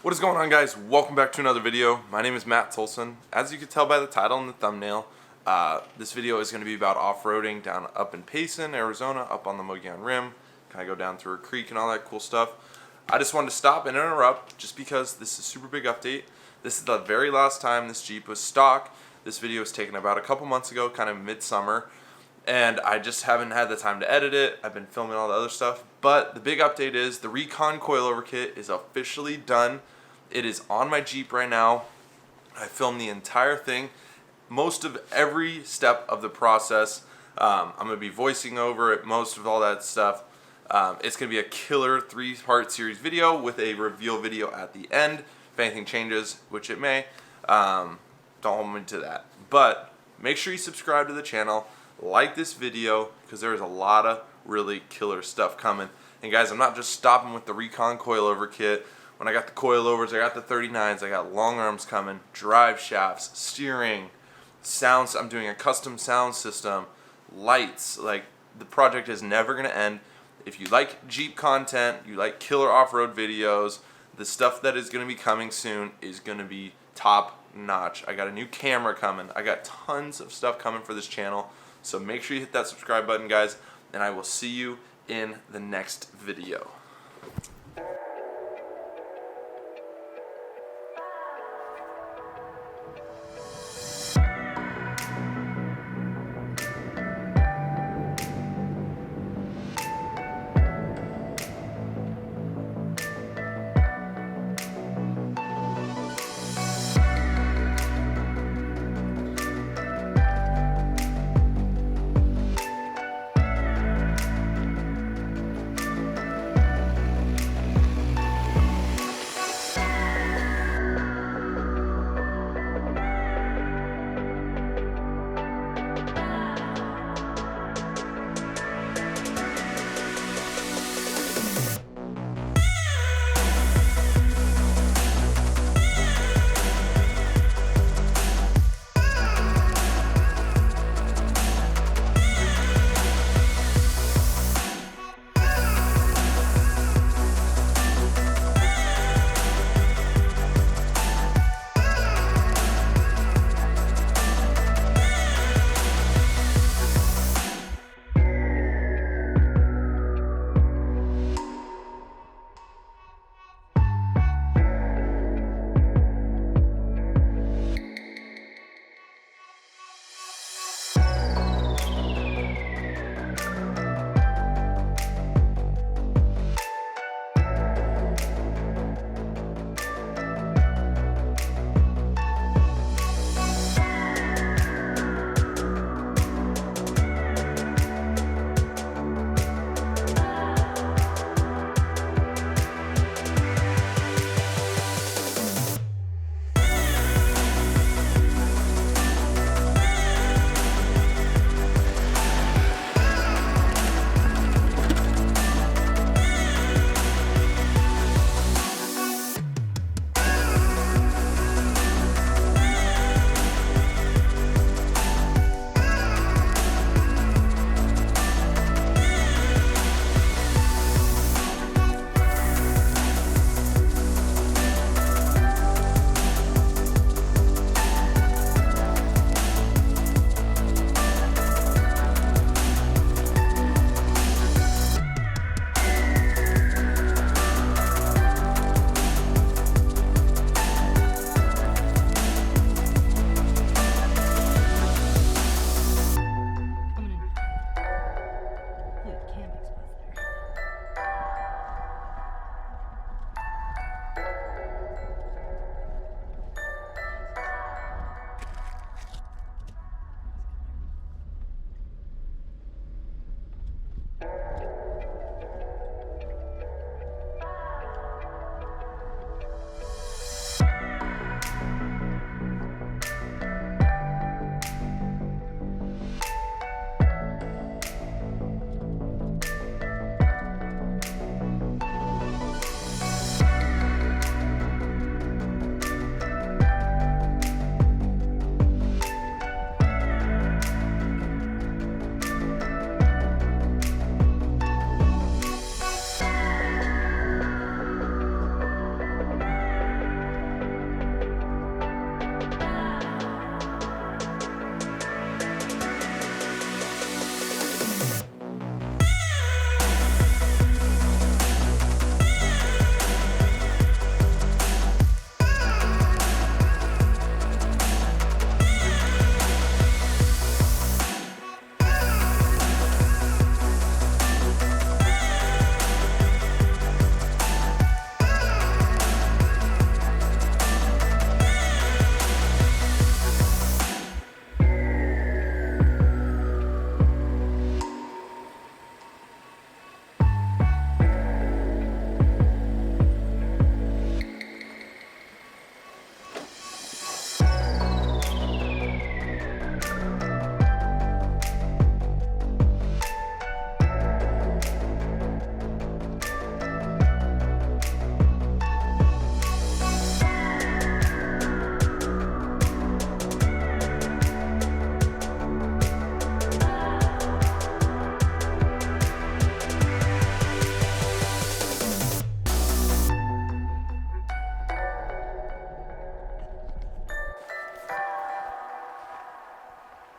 What is going on, guys? Welcome back to another video. My name is Matt Tolson. As you can tell by the title and the thumbnail, this video is going to be about off-roading down up in Payson, Arizona, up on the Mogollon Rim. Kind of go down through a creek and all that cool stuff. I just wanted to stop and interrupt just because this is a super big update. This is the very last time this Jeep was stock. This video was taken about a couple months ago, kind of midsummer, and I just haven't had the time to edit it. I've been filming all the other stuff, but the big update is the Recon coilover kit is officially done. It is on my Jeep right now. I filmed the entire thing, most of every step of the process. I'm going to be voicing over it, most of all that stuff. It's going to be a killer 3-part series video with a reveal video at the end. If anything changes, which it may, don't hold me to that. But make sure you subscribe to the channel, like this video, because there's a lot of really killer stuff coming. And guys, I'm not just stopping with the Recon coilover kit. When I got the coilovers, I got the 39s, I got long arms coming, drive shafts, steering, sounds. I'm doing a custom sound system, lights. Like, the project is never going to end. If you like Jeep content, you like killer off-road videos, the stuff that is going to be coming soon is going to be top notch. I got a new camera coming. I got tons of stuff coming for this channel. So make sure you hit that subscribe button, guys, and I will see you in the next video.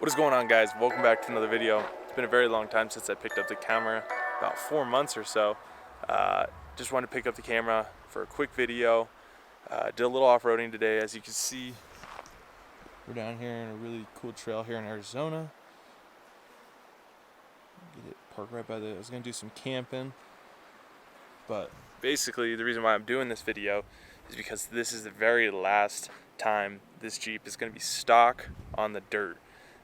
What is going on, guys? Welcome back to another video. It's been a very long time since I picked up the camera, about 4 months or so. Just wanted to pick up the camera for a quick video. Did a little off-roading today. As you can see, we're down here in a really cool trail here in Arizona. Get it parked right by I was gonna do some camping, but basically the reason why I'm doing this video is because this is the very last time this Jeep is gonna be stock on the dirt.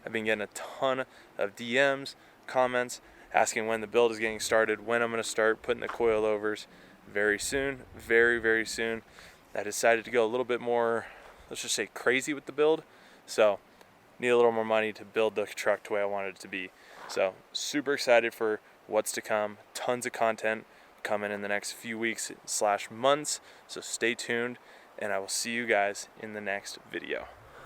I've been getting a ton of DMs, comments, asking when the build is getting started, when I'm going to start putting the coilovers. Very soon, very soon. I decided to go a little bit more, let's just say, crazy with the build. So, need a little more money to build the truck the way I wanted it to be. So, super excited for what's to come. Tons of content coming in the next few weeks / months. So stay tuned, and I will see you guys in the next video.